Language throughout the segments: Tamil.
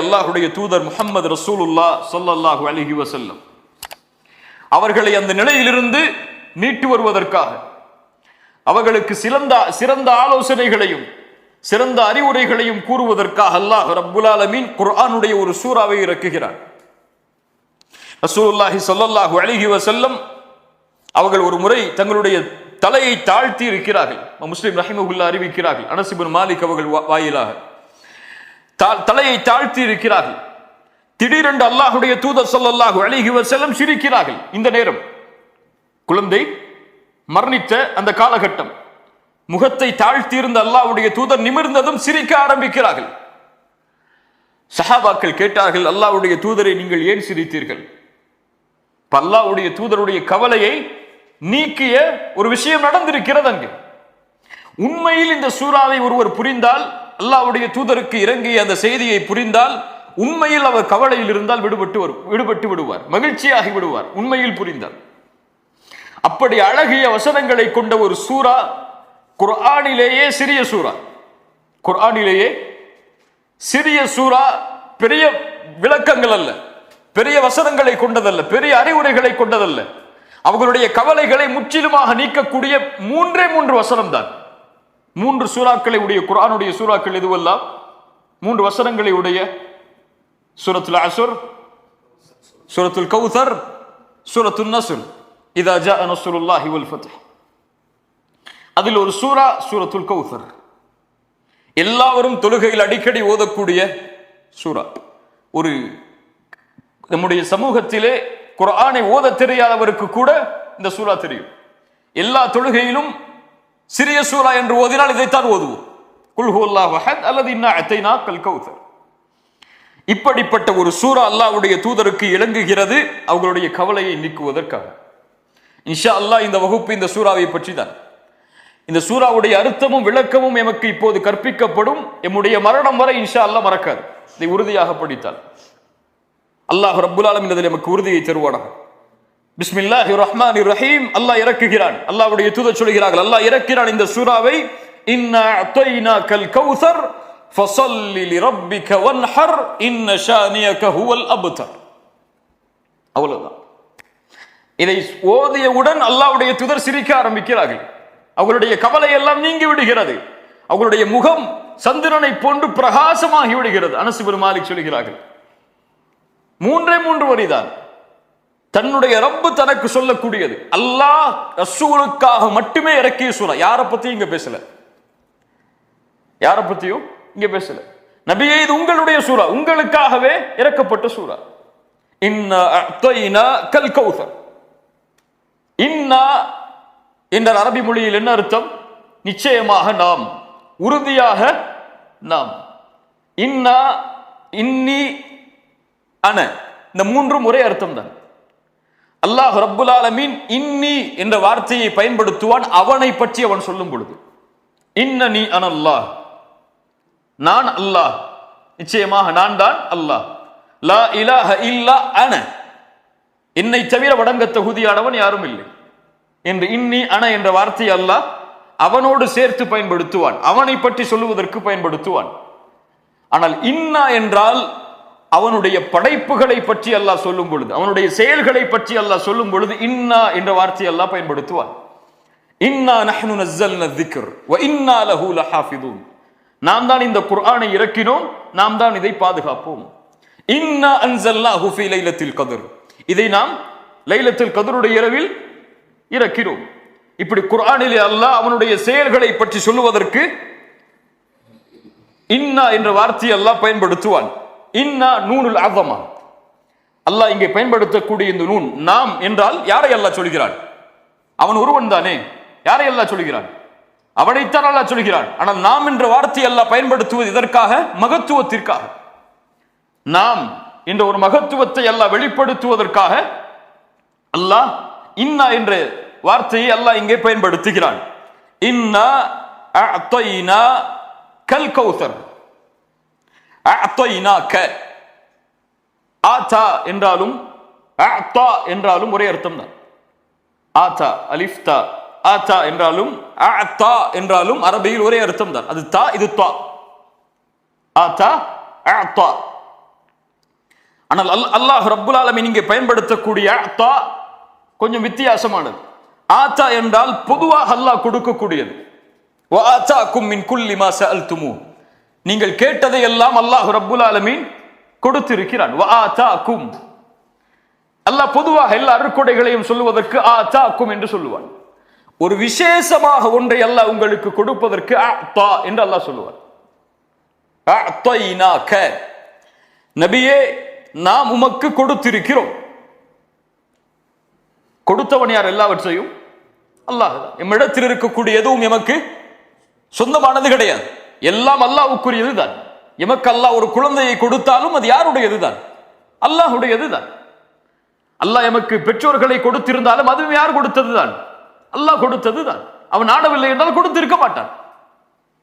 அல்லாஹுடைய தூதர் முஹம்மது ரசூலுல்லாஹ் ஸல்லல்லாஹு அலைஹி வஸல்லம் அவர்களை அந்த நிலையிலிருந்து மீட்டு வருவதற்காக அவர்களுக்கு சிறந்த ஆலோசனைகளையும் சிறந்த அறிவுரைகளையும் கூறுவதற்காக அல்லாஹ் ரப்புல் ஆலமீன் குர்ஆனுடைய ஒரு சூறாவை இறக்குகிறார். ரசூலுல்லாஹி ஸல்லல்லாஹு அலைஹி வஸல்லம் அவர்கள் ஒரு முறை தங்களுடைய தலையை தாழ்த்தி இருக்கிறார்கள். முஸ்லிம் ரஹிமஹுல்லாஹ் அறிவிக்கிறார்கள். அனஸ் இப்னு மாலிக் அவர்கள் வாயிலாக தலையை தாழ்த்தி இருக்கிறார்கள். திடீரென்று அல்லாஹுடைய தூதர் ஸல்லல்லாஹு அலைஹி வஸல்லம் சிரிக்கிறார்கள். இந்த நேரம் குழந்தை மரணித்த அந்த காலகட்டம், முகத்தை தாழ்த்தி இருந்த அல்லாஹ்வுடைய தூதர் நிமிர்ந்ததும் சிரிக்க ஆரம்பிக்கிறார்கள். சஹாபாக்கள் கேட்டார்கள், அல்லாஹ்வுடைய தூதரை நீங்கள் ஏன் சிரித்தீர்கள்? அல்லாஹ்வுடைய தூதருடைய கவலையை நீக்கிய ஒரு விஷயம் நடந்திருக்கிறது அங்கு. உண்மையில் இந்த சூறாவை ஒருவர் புரிந்தால், அல்லாஹ்வுடைய தூதருக்கு இறங்கிய அந்த செய்தியை புரிந்தால், உண்மையில் அவர் கவலையில் இருந்தால் விடுபட்டு விடுவார், மகிழ்ச்சியாகி விடுவார். உண்மையில் புரிந்தார். அப்படி அழகிய வசனங்களை கொண்ட ஒரு சூரா, குர்ஆனிலேயே சிறிய சூரா, குர்ஆனிலேயே சிறிய சூரா, பெரிய விளக்கங்கள் அல்ல, பெரிய வசனங்களை கொண்டதல்ல, பெரிய அறிவுரைகளை கொண்டதல்ல. அவர்களுடைய கவலைகளை முற்றிலுமாக நீக்கக்கூடிய மூன்று வசனம் தான். 3 சூறாக்களை உடைய குர்ஆனுடைய சூறாக்கள் எதுவெல்லாம்? 3 வசனங்களை உடைய சூரத்துல் அஸ்ர், சூரத்துல் கௌசர், சூரத்துன் நஸ்ர், இதா ஜாஅ நஸ்ருல்லாஹி வல் ஃபத்ஹ். அதில் ஒரு சூரா சூரத்துல் கௌசர், எல்லாரும் தொழுகையில் அடிக்கடி ஓதக்கூடிய சூரா. ஒரு நம்முடைய சமூகத்திலே குர்ஆனை ஓத தெரியாதவருக்கு கூட இந்த சூரா தெரியும். எல்லா தொழுகையிலும் சிறிய சூரா என்று ஓதினால் இதைத்தான் ஓதுவோம், குல் ஹுவல்லாஹு அஹத் அல்லது இன்னா அத்தைனாக்கல் கௌசர். இப்படிப்பட்ட ஒரு சூரா அல்லாஹ்வுடைய தூதருக்கு இறங்குகிறது, அவர்களுடைய கவலையை நீக்குவதற்காக. இன்ஷா அல்லாஹ் இந்த வகுப்பு இந்த சூறாவை பற்றி தான். இந்த சூறாவுடைய அர்த்தமும் விளக்கமும் எமக்கு இப்போது கற்பிக்கப்படும். எம்முடைய மரணம் வரை இன்ஷா அல்லாஹ் மறக்காது, இதை உறுதியாக படித்தால். அல்லாஹ் ரப்புல் ஆலமீன் இதில் எமக்கு உறுதியை தருவானாக. பிஸ்மில்லாஹிர் ரஹ்மானிர் ரஹீம். அல்லாஹ் இறக்குகிறான், அல்லாஹ்வுடைய தூதர் சொல்கிறார்கள், அல்லாஹ் இறக்கிறான் இந்த சூறாவை. இன்னா அத்தைனாக்கல் கௌசர் ஃபஸல்லி லிரப்பிக வன்ஹர் இன்ன ஷானியக ஹுவல் அப்தர். அவ்வளவுதான். இதை ஓதியவுடன் அல்லாஹ்வுடைய தூதர் சிரிக்க ஆரம்பிக்கிறார்கள். அவர்களுடைய கவலை எல்லாம் நீங்கி விடுகிறது. அவர்களுடைய முகம் சந்திரனை போன்று பிரகாசமாகி விடுகிறது. அனஸ் இப்னு மாலிக் சொல்கிறார்கள், 3 வரிதான் தன்னுடைய ரப்பு தனக்கு சொல்லக்கூடியது. அல்லாஹ் ரசூலுக்காக மட்டுமே இறக்கிய சூரா. யாரை பத்தியும் இங்க பேசல, யாரை பத்தியும் இங்க பேசல. நபியே, இது உங்களுடைய சூரா, உங்களுக்காகவே இறக்கப்பட்ட சூரா. இன்னா அத்தைனாக்கல் கௌசர். இன்னா என்ற அரபி மொழியில் என்ன அர்த்தம்? நிச்சயமாக நாம், உறுதியாக நாம். இன்னா, இன்னி, அன, இந்த 3 ஒரே அர்த்தம் தான். அல்லாஹ் ரப்புல் ஆலமீன் இன்னி என்ற வார்த்தையை பயன்படுத்துவான் அவனை பற்றி அவன் சொல்லும் பொழுது. இன்னனி அனல்லாஹ், நான் அல்லாஹ், நிச்சயமாக நான் தான் அல்லாஹ். லா இலாஹ இல்லா அன, என்னை தவிர வணங்க தகுதியானவன் யாரும் இல்லை என்று இன்னி அன என்ற வார்த்தையை அல்லாஹ் அவனோடு சேர்த்து பயன்படுத்துவான், அவனை பற்றி சொல்லுவதற்கு பயன்படுத்துவான். ஆனால் இன்னா என்றால் அவனுடைய படைப்புகளை பற்றி அல்லாஹ் சொல்லும் பொழுது, அவனுடைய செயல்களை பற்றி அல்லாஹ் சொல்லும் பொழுது இன்னா என்ற வார்த்தையை அல்லாஹ் பயன்படுத்துவான். இன்னா நஹ்னு நஸ்ஸல்னா ذிக்ர் வ இன்னா லஹு லஹாஃபிதூன். நாம் தான் இந்த குர்ஆனை இறக்கினோம், நாம் தான் இதை பாதுகாப்போம். இன்னா அன்ஸல்னாஹு ஃபீ லைலத்தில் கத்ர். இதை நாம் லைலத்துல் கத்ருடைய இரவில் இறக்கினோம். இப்படி குர்ஆனிலே அல்லாஹ் அவனுடைய செயல்களை பற்றி சொல்லுவதற்கு இன்னா என்ற வார்த்தையை அல்லாஹ் பயன்படுத்துவான். இன்னா நூனுல் அஸமா. அல்லாஹ் இங்கே பயன்படுத்தக்கூடிய இந்த நூன், நாம் என்றால் யாரை அல்லாஹ் சொல்கிறான்? அவன் ஒருவன் தானே. யாரை அல்லாஹ் சொல்கிறான்? அவனைத்தான் அல்லாஹ் சொல்கிறான். ஆனால் நாம் என்ற வார்த்தையை அல்லாஹ் பயன்படுத்துவது இதற்காக, மகத்துவத்திற்காக. நாம் என்ற ஒரு மகத்துவத்தை அல்லாஹ் வெளிப்படுத்துவதற்காக அல்லாஹ் இன்னா என்ற வார்த்தையை அல்லாஹ் இங்கே பயன்படுத்துகிறான். இன்னா அஅத்தைனா கல் கௌசர். அஅத்தைனாக, ஆதா என்றாலும் அஅதா என்றாலும் ஒரே அர்த்தம் தான். ஆதா அலிஃப் தா, ஆதா என்றாலும் அஅதா என்றாலும் அரபியில் ஒரே அர்த்தம் தான். அது தா, இது தா. ஆதா அஅதா. ஆனால் அல்லாஹ் ரப்புல் ஆலமீன் இங்கே பயன்படுத்தக்கூடிய அத்தா கொஞ்சம் வித்தியாசமானது. ஆத்தா என்றால் பொதுவாக அல்லாஹ் கொடுக்கக்கூடியது. வஆதாக்கும் மின் குல்லி மா சஅல்துமு, நீங்கள் கேட்டதை எல்லாம் அல்லாஹ் ரப்புல் ஆலமீன் கொடுத்திருக்கிறான். வஆதாக்கும், அல்லாஹ் பொதுவாக எல்லா அருட்கொடைகளையும் சொல்லுவதற்கு ஆதாக்கும் என்று சொல்லுவான். ஒரு விசேஷமாக ஒன்றை அல்லாஹ் உங்களுக்கு கொடுப்பதற்கு அத்தா என்று அல்லாஹ் சொல்லுவார். அத்தைனாக, நபியே நாம் உமக்கு கொடுத்திருக்கிறோம். கொடுத்தவன் யார்? எல்லாவற்றையும் அல்லாஹ். எம்மிடத்தில் இருக்கக்கூடிய எதுவும் எமக்கு சொந்தமானது கிடையாது, எல்லாம் அல்லாஹ்வுக்குரியது தான். எமக்கு அல்லாஹ் ஒரு குழந்தையை கொடுத்தாலும் அது யாருடையது தான்? அல்லாஹ்வுடையது தான். அல்லாஹ் எமக்கு பெற்றோர்களை கொடுத்திருந்தாலும் அதுவும் யார் கொடுத்தது தான்? அல்லாஹ் கொடுத்தது தான். அவன் நாடவில்லை என்றால் கொடுத்திருக்க மாட்டான்.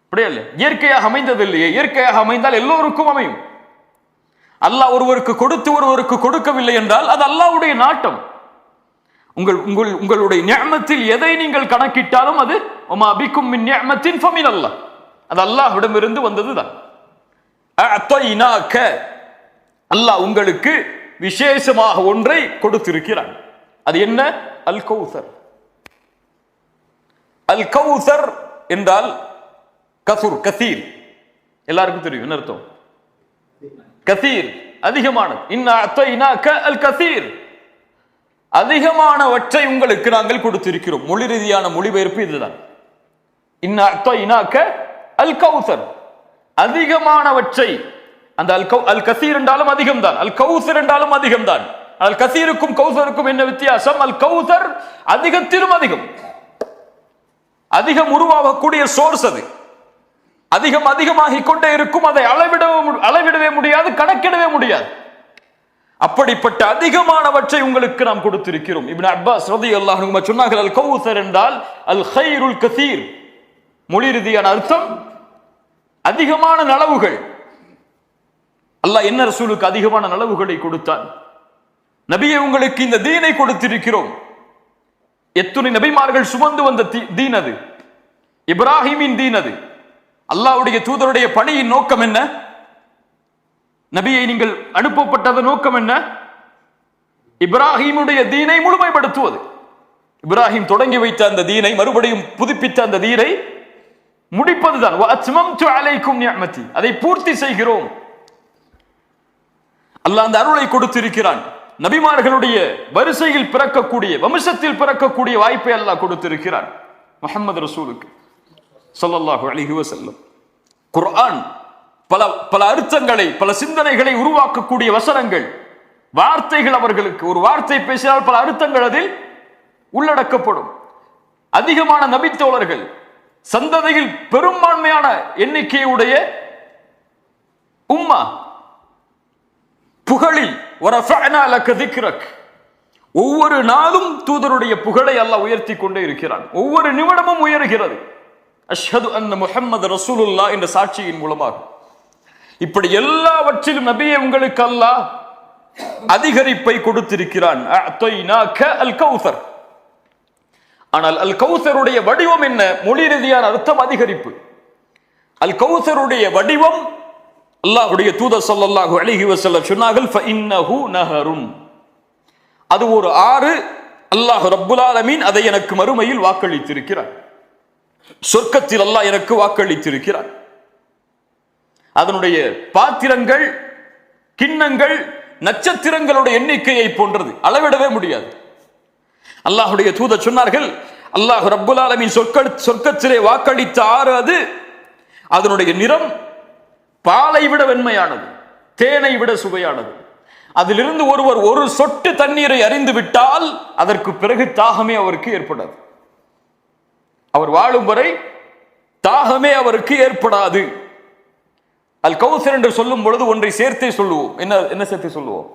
அப்படியே இல்லை, இயற்கையாக அமைந்தது இல்லையே. இயற்கையாக அமைந்தால் எல்லோருக்கும் அமையும். அல்லாஹ் ஒருவருக்கு கொடுத்து ஒருவருக்கு கொடுக்கவில்லை என்றால் அது அல்லாஹ்வுடைய நாட்டம். உங்களுடைய நிஅமத்தில் எதை நீங்கள் கணக்கிட்டாலும் அது வமா பிக்கும் மின் நிஅமத்தின் ஃபமின் அல்லாஹ், அது அல்லாஹ்விடமிருந்து வந்ததுதான். அஅதைனாக, அல்லாஹ் உங்களுக்கு விசேஷமாக ஒன்றை கொடுத்திருக்கிறான். அது என்ன? அல் கௌசர். அல் கௌசர் என்றால் கசுர், கசீர், எல்லாருக்கும் தெரியும் என்ன அர்த்தம்? கசீர், அதிகமானது. இன்னா அத்தைனாக அல் கசீர், அதிகமானவற்றை உங்களுக்கு நாங்கள் கொடுத்திருக்கிறோம். மொழி ரீதியான மொழிபெயர்ப்பு இதுதான். இன்னா அத்தைனாக அல் கௌசர், அதிகமானவற்றை. அந்த அல் கசீர் என்றாலும் அதிகம் தான், அல் கௌசர் என்றாலும் அதிகம் தான். அல் கசீருக்கும் கௌசருக்கும் என்ன வித்தியாசம்? அல் கௌசர் அதிகத்திலும் அதிகம், அதிகம் உருவாகக்கூடிய சோர்ஸ். அது அதிகம் அதிகமாகிக் கொண்டே இருக்கும். அதை அளவிடவே முடியாது, கணக்கிடவே முடியாது. அப்படிப்பட்ட அதிகமானவற்றை உங்களுக்கு நாம் கொடுத்திருக்கிறோம். இப்னு அப்பாஸ் ரலியல்லாஹு அன்ஹு சொன்னார்கள், அல் கௌசர் என்றால் அல் கைருல் கசீர். மொழி ரீதியான அர்த்தம் அதிகமான நலவுகள். அல்லாஹ் என்ன ரசூலுக்கு அதிகமான நலவுகளை கொடுத்தான்? நபியை உங்களுக்கு இந்த தீனை கொடுத்திருக்கிறோம். எத்துணை நபிமார்கள் சுமந்து வந்த தீன் அது, இப்ராஹிமின் தீன் அது. அல்லாஹ்வுடைய தூதருடைய பணியின் நோக்கம் என்ன? நபியை நீங்கள் அனுப்பப்பட்டத நோக்கம் என்ன? இப்ராஹிமுடைய தீனை முழுமைப்படுத்துவது. இப்ராஹிம் தொடங்கி வைத்த அந்த தீனை, மறுபடியும் புதுப்பித்த அந்த தீனை முடிப்பதுதான். வஅத்மம்து அலைக்கும் நிஅமதி, அதை பூர்த்தி செய்கிறோம். அல்லாஹ் அந்த அருளை கொடுத்திருக்கிறான். நபிமார்களுடைய வரிசையில் பிறக்கக்கூடிய, வம்சத்தில் பிறக்கக்கூடிய வாய்ப்பை அல்லாஹ் கொடுத்திருக்கிறான் முஹம்மது ரசூலுக்கு ஸல்லல்லாஹு அலைஹி வஸல்லம். குர்ஆன் பல பல அர்த்தங்களை, பல சிந்தனைகளை உருவாக்கக்கூடிய வசனங்கள், வார்த்தைகள். அவர்களுக்கு ஒரு வார்த்தை பேசினால் பல அர்த்தங்கள் அதில் உள்ளடக்கப்படும். அதிகமான நபித்தோழர்கள், சந்ததியில் பெரும்பான்மையான எண்ணிக்கையுடைய உம்மா, புகழில் வரஃபஅனா லக திக்ரக், ஒவ்வொரு நாளும் தூதருடைய புகழை அல்லாஹ் உயர்த்தி கொண்டே இருக்கிறான். ஒவ்வொரு நிமிடமும் உயர்கிறது. அஷ்ஹது அன்ன முஹம்மது ரசூலுல்லாஹ் என்ற சாட்சியின் மூலமாக. இப்படி எல்லாவற்றிலும் நபியே உங்களுக்கு அல்லாஹ் அதிகரிப்பை கொடுத்திருக்கிறான். அஅதைனாக அல் கௌசர். ஆனால் அல் கௌசருடைய வடிவம் என்ன? மொழி ரீதியான அர்த்தம் அதிகரிப்பு. அல் கௌசருடைய வடிவம், அல்லாஹ்வுடைய தூதர் ஸல்லல்லாஹு அலைஹி வஸல்லம் சொன்னார்கள், ஃபஇன்னஹு நஹருன், அது ஒரு ஆறு. அல்லாஹ் ரப்புல் ஆலமீன் அதை எனக்கு மறுமையில் வாக்களித்திருக்கிறார். சொர்க்கத்தில் அல்லாஹ் எனக்கு வாக்களித்திருக்கிறார். அதனுடைய பாத்திரங்கள், கிண்ணங்கள் நட்சத்திரங்களுடைய எண்ணிக்கையை போன்றது, அளவிடவே முடியாது. அல்லாஹ்வுடைய தூதர் சொன்னார்கள், அல்லாஹ் ரப்புல் ஆலமீன் சொர்க்கத்திலே வாக்களித்த ஆறு அது. அதனுடைய நிறம் பாலை விட வெண்மையானது, தேனை விட சுவையானது. அதிலிருந்து ஒருவர் ஒரு சொட்டு தண்ணீரை அறிந்து விட்டால் அதற்கு பிறகு தாகமே அவருக்கு ஏற்படாது. அவர் வாழும் வரை தாகமே அவருக்கு ஏற்படாது. அல் கௌசர் என்று சொல்லும் பொழுது ஒன்றை சேர்த்தே சொல்லுவோம். என்ன சேர்த்து சொல்லுவோம்?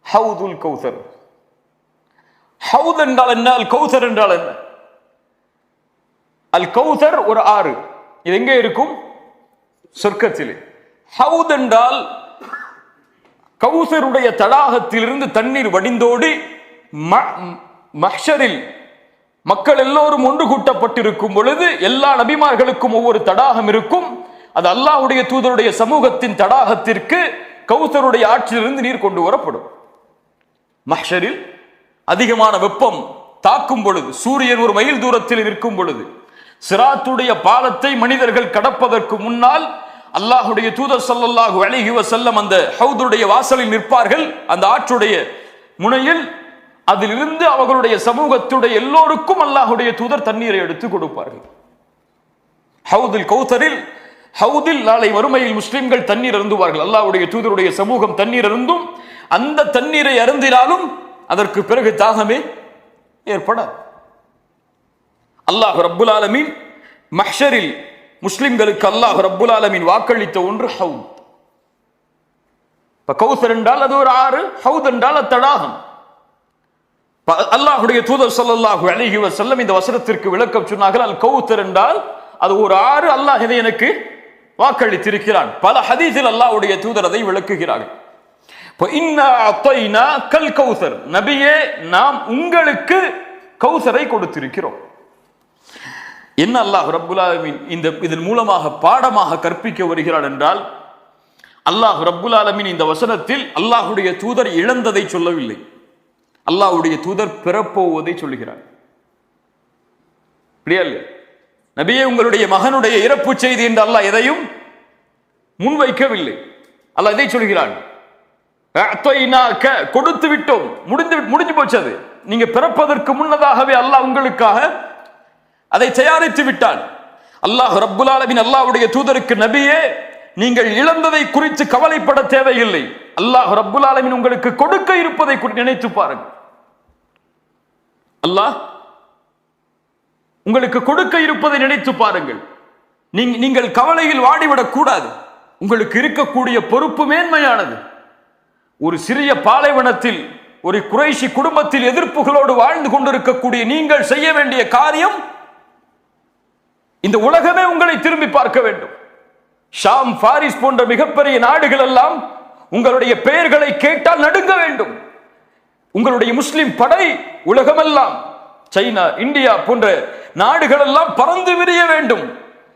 ஹவுதுல் கௌசர். ஹவுத் என்றால் என்ன? அல் கௌசர் என்றால் என்ன? அல் கௌசர் ஒரு ஆறு. இது எங்கே இருக்கும்? சொர்க்கத்திலே. ஹவுத் என்றால் கௌசருடைய தடாகத்திலிருந்து தண்ணீர் வடிந்தோடி மஹ்ஷரில் மக்கள் எல்லோரும் ஒன்று கூட்டப்பட்டிருக்கும் பொழுது எல்லா நபிமார்களுக்கும் ஒவ்வொரு தடாகம் இருக்கும். அது அல்லாஹ்வுடைய தூதருடைய சமூகத்தின் தடாகத்திற்கு கௌசருடைய ஆற்றிலிருந்து நீர் கொண்டு வரப்படும். மஹ்ஷரில் அதிகமான வெப்பம் தாக்கும் பொழுது, சூரியன் ஒரு மைல் தூரத்தில் நிற்கும் பொழுது, சிராத்துடைய பாலத்தை மனிதர்கள் கடப்பதற்கு முன்னால் அல்லாஹுடைய தூதர் ஸல்லல்லாஹு அலைஹி வஸல்லம் அந்த ஹவுதுடைய வாசலில் நிற்பார்கள். அந்த ஆற்றுடைய முனையில் அதிலிருந்து அவர்களுடைய சமூகத்துடைய எல்லோருக்கும் அல்லாஹுடைய தூதர் தண்ணீரை எடுத்து கொடுப்பார்கள். ஹவுதுல் கௌசரில், ஹவுதில் நாளை வறுமையில் முஸ்லிம்கள் தண்ணீர் அருந்துவார்கள். அல்லாஹ்வுடைய தூதருடைய சமூகம் தண்ணீர் அருந்தும். அந்த தண்ணீரை அருந்தினாலும் அதற்கு பிறகு தாகமே ஏற்படாது. அல்லாஹ் ரப்புல் ஆலமீன் மஹ்ஷரில் முஸ்லிம்களுக்கு அல்லாஹ் ரப்புல் ஆலமீன் வாக்களித்த ஒன்று ஹவுத். கௌசர் என்றால் அது ஒரு ஆறு, ஹவுத் என்றால் தடாகம். அல்லாஹ்வுடைய தூதர் ஸல்லல்லாஹு அலைஹி வஸல்லம் இந்த வசனத்திற்கு விளக்கம் சொன்னார்கள். அல் கௌசர் என்றால் அது ஒரு ஆறு, அல்லாஹ் இதை எனக்கு வாக்களித்திருக்கிறான். பல ஹதீஸில் அல்லாஹ்வுடைய தூதர் அதை விளக்குகிறார்கள். நபியே, நாம் உங்களுக்கு கௌசரை கொடுத்திருக்கிறோம். என்ன அல்லாஹ் ரப்புல் ஆலமீன் இதன் மூலமாக பாடமாக கற்பிக்க வருகிறான் என்றால், அல்லாஹ் ரப்புல் ஆலமீன் இந்த வசனத்தில் அல்லாஹ்வுடைய தூதர் இழந்ததை சொல்லவில்லை, அல்லாஹ்வுடைய தூதர் பெறப்போவதை சொல்லுகிறார். நபியே, உங்களுடைய மகனுடைய இறப்பு செய்தி என்று அல்லாஹ் எதையும் முன்வைக்கவில்லை. அல்லாஹ் இதை சொல்கிறான், கொடுத்து விட்டோம், முடிஞ்சு போச்சு. அது நீங்க பிறப்பதற்கு முன்னதாகவே அல்லாஹ் உங்களுக்காக அதை தயாரித்து விட்டான். அல்லாஹ் ரப்புல் ஆலமீன் அல்லாஹ்வுடைய தூதருக்கு, நபியே, நீங்கள் இழந்ததை குறித்து கவலைப்பட தேவையில்லை, அல்லாஹ் ரப்புல் ஆலமீன் உங்களுக்கு கொடுக்க இருப்பதை நினைத்து பாருங்கள். அல்லாஹ் உங்களுக்கு கொடுக்க இருப்பதை நினைத்து பாருங்கள். நீங்கள் கவலையில் வாடிவிடக் கூடாது. உங்களுக்கு இருக்கக்கூடிய பொறுப்பு மேன்மையானது. ஒரு சிறிய பாலைவனத்தில் ஒரு குறைஷி குடும்பத்தில் எதிர்ப்புகளோடு வாழ்ந்து கொண்டிருக்கக்கூடிய நீங்கள் செய்ய வேண்டிய காரியம், இந்த உலகமே உங்களை திரும்பி பார்க்க வேண்டும். ஷாம், பாரிஸ் போன்ற மிகப்பெரிய நாடுகள் எல்லாம் உங்களுடைய பெயர்களை கேட்டால் நடுங்க வேண்டும். உங்களுடைய முஸ்லிம் படை உலகமெல்லாம், சைனா, இந்தியா போன்ற நாடுகள் எல்லாம் பறந்து விரிய வேண்டும்.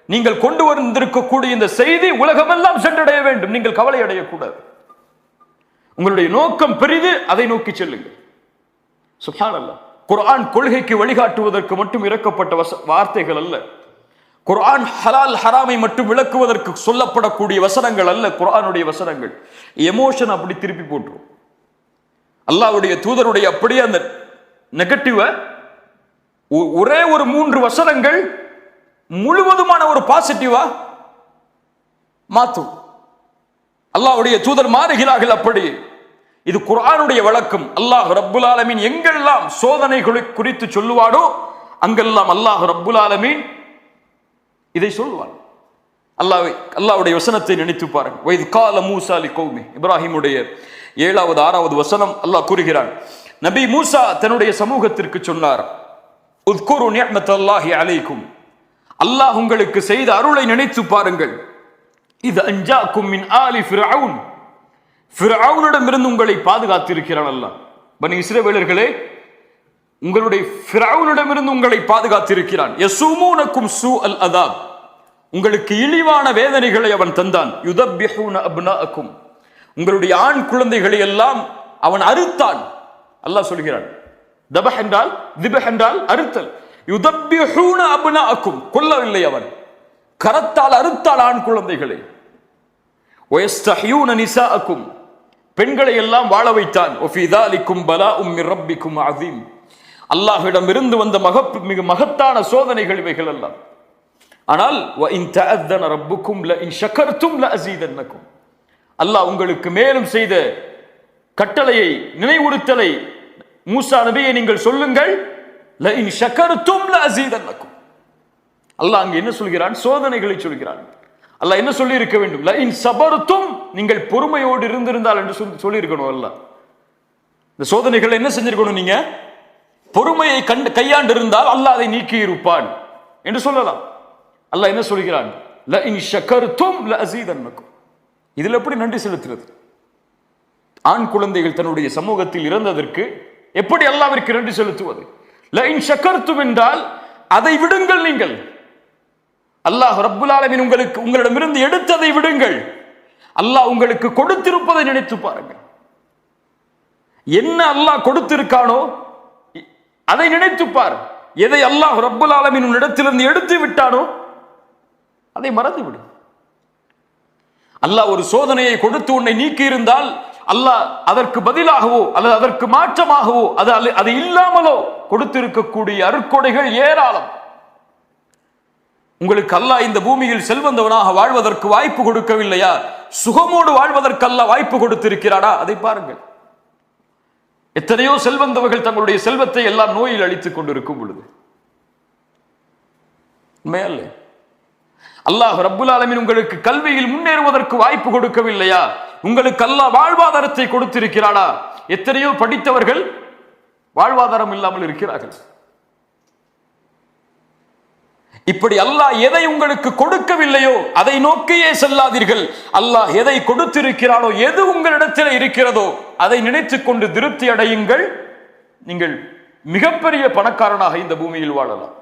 நீங்கள் கொண்டு வந்திருக்கக்கூடிய இந்த செய்தி உலகமெல்லாம் சென்றடைய வேண்டும். நீங்கள் கவலை அடையக்கூடாது. உங்களுடைய நோக்கம் பெரிது, அதை நோக்கி செல்லுங்கள். சுப்ஹானல்லாஹ். குர்ஆன் கொள்கைக்கு வழிகாட்டுவதற்கு மட்டும் இறக்கப்பட்ட வார்த்தைகள் அல்ல. குர்ஆன் ஹலால் ஹராமை மட்டும் விளக்குவதற்கு சொல்லப்படக்கூடிய வசனங்கள் அல்ல. குர்ஆனுடைய வசனங்கள் எமோஷன் அப்படி திருப்பி போட்டுரும். அல்லாஹ்வுடைய தூதருடைய அப்படியே அந்த நெகட்டிவ ஒரே ஒரு 3 வசனங்கள் முழுவதுமான ஒரு பாசிட்டிவா மாற்றும். அல்லாஹ்வுடைய தூதர் மாறுகிறார்கள். அப்படி இது குர்ஆனுடைய வழக்கம். அல்லாஹ் ரப்புல் ஆலமீன் எங்கெல்லாம் சோதனைகளை குறித்து சொல்லுவானோ அங்கெல்லாம் அல்லாஹ் ரப்புல் ஆலமீன் இதை சொல்வான். அல்லாஹ்வுடைய வசனத்தை நினைத்து பாருங்கள். வைத் கால மூசா லிகௌமி, இப்ராஹிமுடைய 7வது 6வது வசனம் அல்லாஹ் கூறுகிறான், நபி மூசா தன்னுடைய சமூகத்திற்கு சொன்னார், உத்குரு நிஅமத்தல்லாஹி அலைக்கும், அல்லாஹ் உங்களுக்கு செய்த அருளை நினைத்து பாருங்கள். இது அன்ஜாக்கும் மின் ஆலி ஃபிர்அவுன், ஃபிர்அவுனிடமிருந்து உங்களை பாதுகாத்திருக்கிறான் அல்லாஹ். பனி இஸ்ரவேலர்களே, உங்களுடைய ஃபிர்அவுனிடமிருந்து உங்களை பாதுகாத்திருக்கிறான். யஸூமூனக்கும் சூஅல் அதாப், உங்களுக்கு இழிவான வேதனைகளை அவன் தந்தான். யுதப்பிஹூன அப்னாஅக்கும், உங்களுடைய ஆண் குழந்தைகளை எல்லாம் அவன் அறுத்தான். அல்லாஹ் சொல்கிறான், தபஹ் என்றால் திபஹ் என்றால் அறுத்தல். யுதப்பிஹூன அப்னாஅக்கும், கொல்லவில்லை, அவன் கரத்தால் அறுத்தால் ஆண் குழந்தைகளை. வயஸ்தஹ்யூன நிசாஅக்கும், பெண்களை எல்லாம் வாழ வைத்தான். வஃபீ ذாலிக்கும் பலாஉம் மிர் ரப்பிக்கும் அதீம், அல்லாஹ்விடம் இருந்து வந்த மிக மகத்தான சோதனைகள் இவைகள் எல்லாம். ஆனால் வஇன் தஅذன ரப்புக்கும் லஇன் ஷகர்தும் லஅஸீதன்னக்கும், அல்லாஹ் உங்களுக்கு மேலும் செய்த கட்டளையை, நினைவுறுத்தலை, மூசா நபியை நீங்கள் சொல்லுங்கள், லஇன் ஷகர்தும் லஅஸீதன்னக்கும். அல்லாஹ் அங்கே என்ன சொல்கிறான்? சோதனைகளை சொல்கிறான். அல்லாஹ் என்ன சொல்லி இருக்க வேண்டும்? லஇன் சபர்தும், நீங்கள் பொறுமையோடு இருந்திருந்தால் என்று சொல்லி இருக்கணும். அல்லாஹ் இந்த சோதனைகளை என்ன செஞ்சிருக்கணும்? நீங்க பொறுமையை கையாண்டு இருந்தால் அல்லாஹ் அதை நீக்கி இருப்பான் என்று சொல்லலாம். அல்லாஹ் என்ன சொல்கிறான்? லஇன் ஷகர்தும் லஅஸீதன்னக்கும். இதில் எப்படி நன்றி செலுத்துறது? ஆண் குழந்தைகள் தன்னுடைய சமூகத்தில் இறந்ததற்கு எப்படி அல்லாஹ்விற்கு நன்றி செலுத்துவது? லஇன் ஷகர்தும் என்றால் அதை விடுங்கள். நீங்கள் அல்லாஹ் ரப்புல் ஆலமீன் உங்களிடமிருந்து எடுத்ததை விடுங்கள். அல்லாஹ் உங்களுக்கு கொடுத்திருப்பதை நினைத்து பாருங்கள். என்ன அல்லாஹ் கொடுத்திருக்கானோ அதை நினைத்து பார். எதை அல்லாஹ் ரப்பல் ஆலமீன் உன்னிடத்திலிருந்து எடுத்து விட்டானோ அதை மறந்து விடு. அல்லாஹ் ஒரு சோதனையை கொடுத்து உன்னை நீக்கி இருந்தால் அல்லாஹ் அதற்கு பதிலாகவோ அல்லது அதற்கு மாற்றமாகவோ அது இல்லாமலோ கொடுத்திருக்கக்கூடிய அருட்கொடைகள் ஏராளம். உங்களுக்கு அல்லாஹ் இந்த பூமியில் செல்வந்தவனாக வாழ்வதற்கு வாய்ப்பு கொடுக்கவில்லையா? சுகமோடு வாழ்வதற்கு அல்லாஹ் வாய்ப்பு கொடுத்திருக்கிறானா? அதை பாருங்கள். எத்தனையோ செல்வந்தவர்கள் தங்களுடைய செல்வத்தை எல்லாம் நோயில் அழித்துக் கொண்டிருக்கும் பொழுது உண்மையல்ல. அல்லாஹ் ரப்புல் ஆலமீன் உங்களுக்கு கல்வியில் முன்னேறுவதற்கு வாய்ப்பு கொடுக்கவில்லையா? உங்களுக்கு அல்லாஹ் வாழ்வாதாரத்தை கொடுத்திருக்கிறானா? எத்தனையோ படித்தவர்கள் வாழ்வாதாரம் இல்லாமல் இருக்கிறார்கள். இப்படி அல்லாஹ் எதை உங்களுக்கு கொடுக்கவில்லையோ அதை நோக்கியே செல்லாதீர்கள். அல்லாஹ் எதை கொடுத்திருக்கிறானோ, எது உங்களிடத்தில் இருக்கிறதோ அதை நினைத்துக் கொண்டு திருப்தி அடையுங்கள். நீங்கள் மிகப்பெரிய பணக்காரனாக இந்த பூமியில் வாழலாம்.